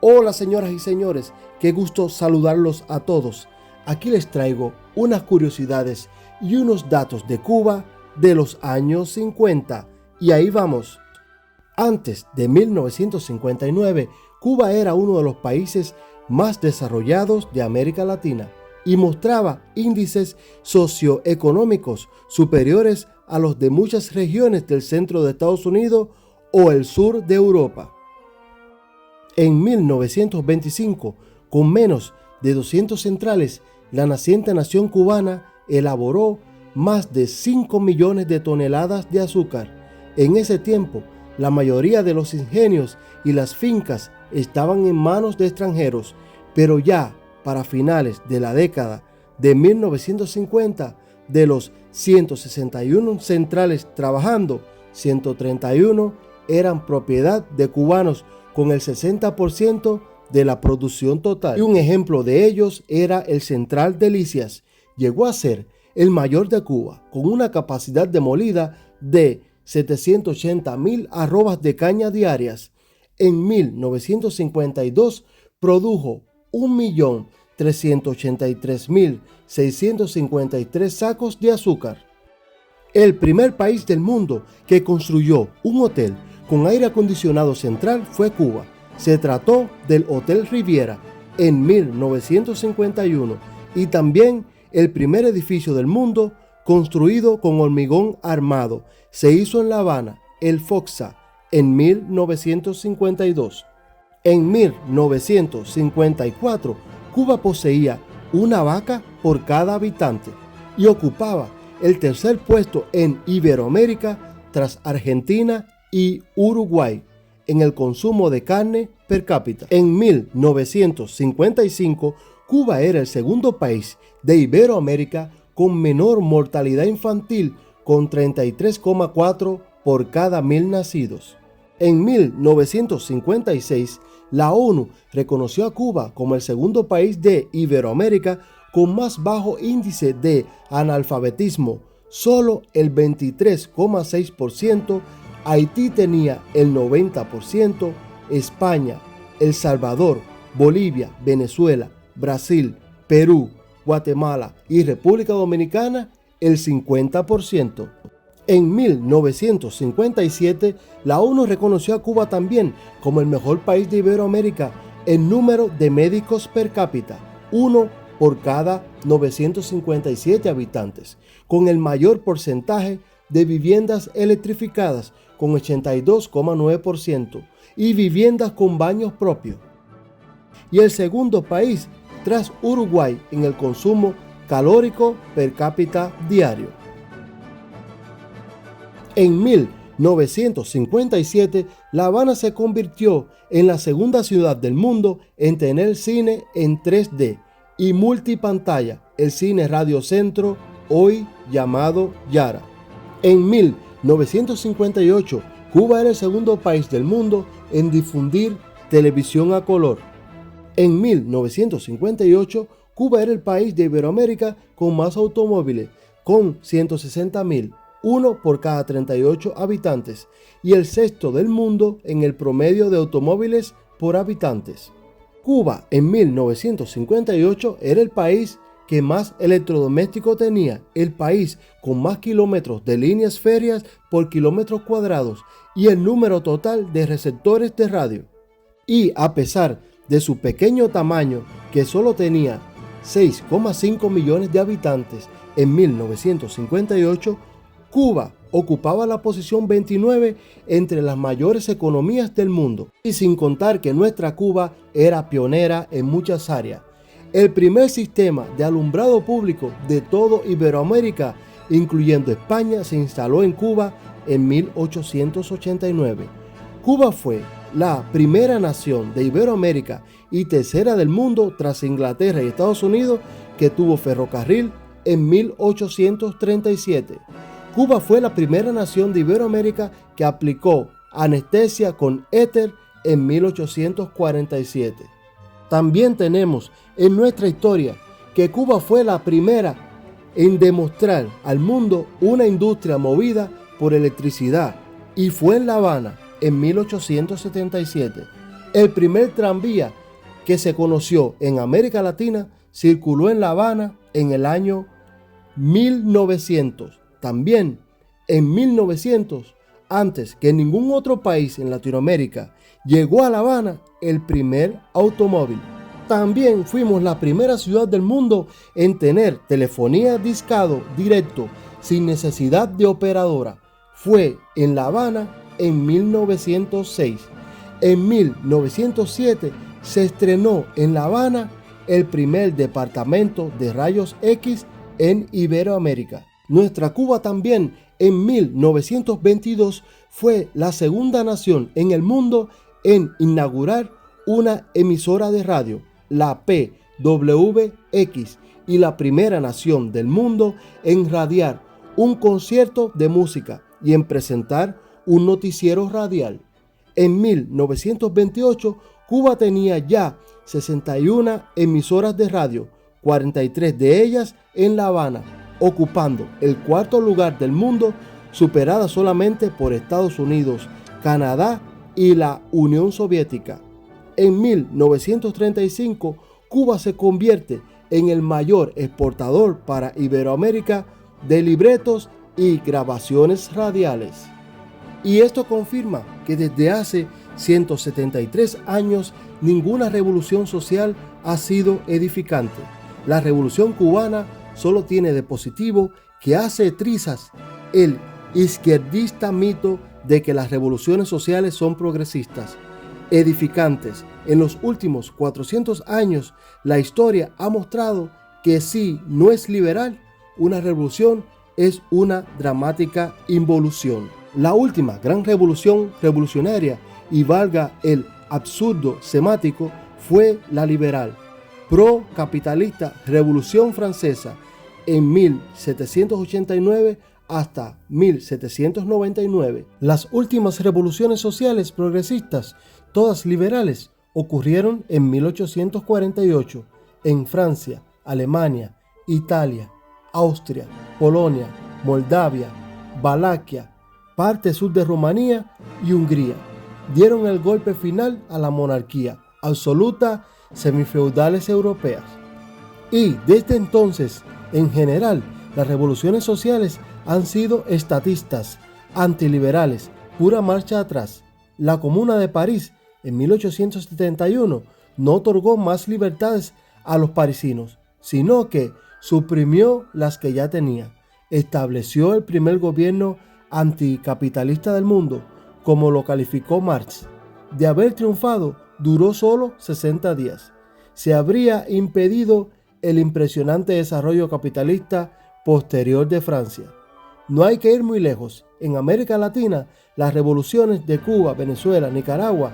Hola señoras y señores, qué gusto saludarlos a todos. Aquí les traigo unas curiosidades y unos datos de Cuba de los años 50. Y ahí vamos. Antes de 1959, Cuba era uno de los países más desarrollados de América Latina y mostraba índices socioeconómicos superiores a los de muchas regiones del centro de Estados Unidos o el sur de Europa. En 1925, con menos de 200 centrales, la naciente nación cubana elaboró más de 5 millones de toneladas de azúcar. En ese tiempo, la mayoría de los ingenios y las fincas estaban en manos de extranjeros, pero ya para finales de la década de 1950, de los 161 centrales trabajando, 131 eran propiedad de cubanos, con el 60% de la producción total. Y un ejemplo de ellos era el Central Delicias. Llegó a ser el mayor de Cuba, con una capacidad de molida de 780,000 arrobas de caña diarias. En 1952 produjo 1.383.653 sacos de azúcar. El primer país del mundo que construyó un hotel con aire acondicionado central fue Cuba. Se trató del Hotel Riviera en 1951 y también el primer edificio del mundo construido con hormigón armado se hizo en La Habana, el Foxa, en 1952. En 1954, Cuba poseía una vaca por cada habitante y ocupaba el tercer puesto en Iberoamérica tras Argentina y Uruguay en el consumo de carne per cápita. En 1955, Cuba era el segundo país de Iberoamérica con menor mortalidad infantil, con 33,4 por cada 1.000 nacidos. En 1956, la ONU reconoció a Cuba como el segundo país de Iberoamérica con más bajo índice de analfabetismo, solo el 23,6%. Haití tenía el 90%, España, El Salvador, Bolivia, Venezuela, Brasil, Perú, Guatemala y República Dominicana el 50%. En 1957, la ONU reconoció a Cuba también como el mejor país de Iberoamérica en número de médicos per cápita, uno por cada 957 habitantes, con el mayor porcentaje de viviendas electrificadas, con 82,9%, y viviendas con baños propios. Y el segundo país tras Uruguay en el consumo calórico per cápita diario. En 1957, La Habana se convirtió en la segunda ciudad del mundo en tener cine en 3D y multipantalla, el Cine Radio Centro, hoy llamado Yara. En 1958, Cuba era el segundo país del mundo en difundir televisión a color. En 1958, Cuba era el país de Iberoamérica con más automóviles, con 160,000, uno por cada 38 habitantes, y el sexto del mundo en el promedio de automóviles por habitantes. Cuba en 1958 era el país que más electrodomésticos tenía, el país con más kilómetros de líneas férreas por kilómetros cuadrados y el número total de receptores de radio. Y a pesar de su pequeño tamaño, que solo tenía 6,5 millones de habitantes en 1958, Cuba ocupaba la posición 29 entre las mayores economías del mundo. Y sin contar que nuestra Cuba era pionera en muchas áreas. El primer sistema de alumbrado público de todo Iberoamérica, incluyendo España, se instaló en Cuba en 1889. Cuba fue la primera nación de Iberoamérica y tercera del mundo tras Inglaterra y Estados Unidos que tuvo ferrocarril en 1837. Cuba fue la primera nación de Iberoamérica que aplicó anestesia con éter en 1847. También tenemos en nuestra historia que Cuba fue la primera en demostrar al mundo una industria movida por electricidad y fue en La Habana en 1877. El primer tranvía que se conoció en América Latina circuló en La Habana en el año 1900. También en 1900, antes que en ningún otro país en Latinoamérica, llegó a La Habana el primer automóvil. También fuimos la primera ciudad del mundo en tener telefonía discado directo sin necesidad de operadora. Fue en La Habana en 1906. En 1907 se estrenó en La Habana el primer departamento de rayos X en Iberoamérica. Nuestra Cuba también en 1922 fue la segunda nación en el mundo en inaugurar una emisora de radio, la PWX, y la primera nación del mundo en radiar un concierto de música y en presentar un noticiero radial. En 1928, Cuba tenía ya 61 emisoras de radio, 43 de ellas en La Habana, ocupando el cuarto lugar del mundo, superada solamente por Estados Unidos, Canadá y la Unión Soviética. En 1935, Cuba se convierte en el mayor exportador para Iberoamérica de libretos y grabaciones radiales. Y esto confirma que desde hace 173 años ninguna revolución social ha sido edificante. La revolución cubana solo tiene de positivo que hace trizas el izquierdista mito de que las revoluciones sociales son progresistas, edificantes. En los últimos 400 años, la historia ha mostrado que si no es liberal, una revolución es una dramática involución. La última gran revolución revolucionaria, y valga el absurdo semático, fue la liberal, pro-capitalista Revolución Francesa en 1789 hasta 1799. Las últimas revoluciones sociales progresistas, todas liberales, ocurrieron en 1848 en Francia, Alemania, Italia, Austria, Polonia, Moldavia, Valaquia, parte sur de Rumanía y Hungría. Dieron el golpe final a la monarquía absoluta semifeudales europeas. Y desde entonces, en general, las revoluciones sociales han sido estatistas, antiliberales, pura marcha atrás. La Comuna de París, en 1871, no otorgó más libertades a los parisinos, sino que suprimió las que ya tenía. Estableció el primer gobierno anticapitalista del mundo, como lo calificó Marx. De haber triunfado, duró solo 60 días. Se habría impedido el impresionante desarrollo capitalista posterior de Francia. No hay que ir muy lejos. En América Latina, las revoluciones de Cuba, Venezuela, Nicaragua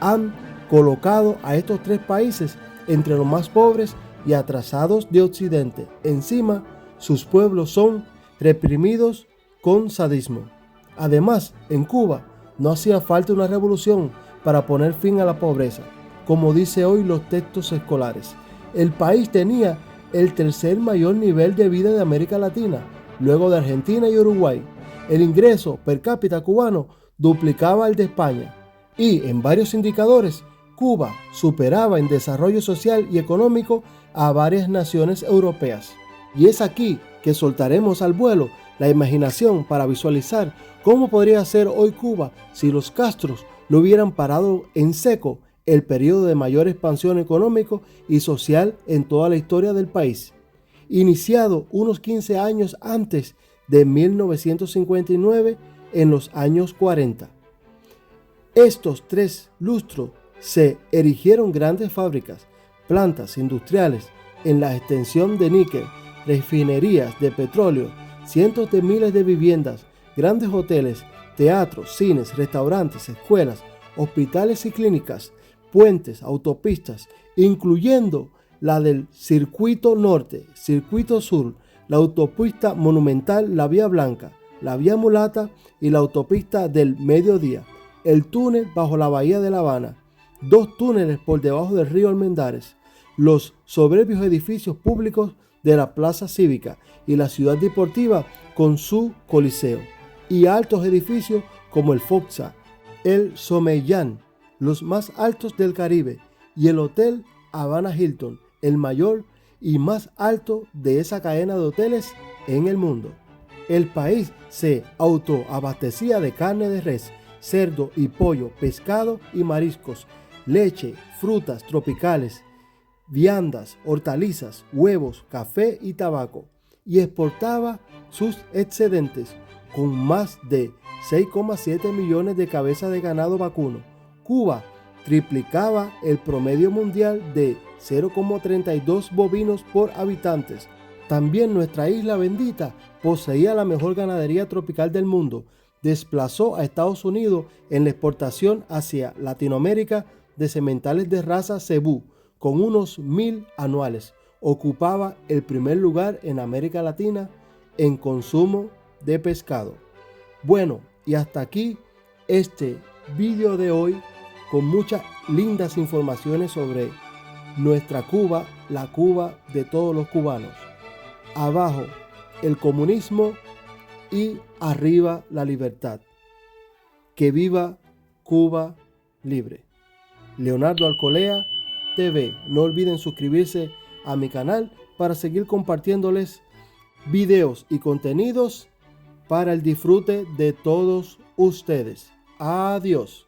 han colocado a estos tres países entre los más pobres y atrasados de Occidente. Encima, sus pueblos son reprimidos con sadismo. Además, en Cuba no hacía falta una revolución para poner fin a la pobreza, como dice hoy los textos escolares. El país tenía el tercer mayor nivel de vida de América Latina, luego de Argentina y Uruguay. El ingreso per cápita cubano duplicaba el de España y en varios indicadores Cuba superaba en desarrollo social y económico a varias naciones europeas. Y es aquí que soltaremos al vuelo la imaginación para visualizar cómo podría ser hoy Cuba si los Castros no hubieran parado en seco el periodo de mayor expansión económico y social en toda la historia del país, iniciado unos 15 años antes de 1959, en los años 40. Estos 3 lustros se erigieron grandes fábricas, plantas industriales en la extensión de níquel, refinerías de petróleo, cientos de miles de viviendas, grandes hoteles, teatros, cines, restaurantes, escuelas, hospitales y clínicas, puentes, autopistas, incluyendo la del Circuito Norte, Circuito Sur, la autopista monumental, la Vía Blanca, la Vía Mulata y la autopista del Mediodía, el túnel bajo la bahía de La Habana, 2 túneles por debajo del río Almendares, los soberbios edificios públicos de la Plaza Cívica y la Ciudad Deportiva con su Coliseo, y altos edificios como el Foxa, el Someyán, los más altos del Caribe, y el Hotel Havana Hilton, el mayor y más alto de esa cadena de hoteles en el mundo. El país se autoabastecía de carne de res, cerdo y pollo, pescado y mariscos, leche, frutas tropicales, viandas, hortalizas, huevos, café y tabaco, y exportaba sus excedentes con más de 6,7 millones de cabezas de ganado vacuno. Cuba triplicaba el promedio mundial de 0,32 bovinos por habitantes. También nuestra isla bendita poseía la mejor ganadería tropical del mundo. Desplazó a Estados Unidos en la exportación hacia Latinoamérica de sementales de raza cebú, con unos 1,000 anuales. Ocupaba el primer lugar en América Latina en consumo de pescado. Bueno, y hasta aquí este vídeo de hoy con muchas lindas informaciones sobre nuestra Cuba, la Cuba de todos los cubanos. Abajo el comunismo y arriba la libertad. Que viva Cuba libre. Leonardo Alcolea TV. No olviden suscribirse a mi canal para seguir compartiéndoles videos y contenidos para el disfrute de todos ustedes. Adiós.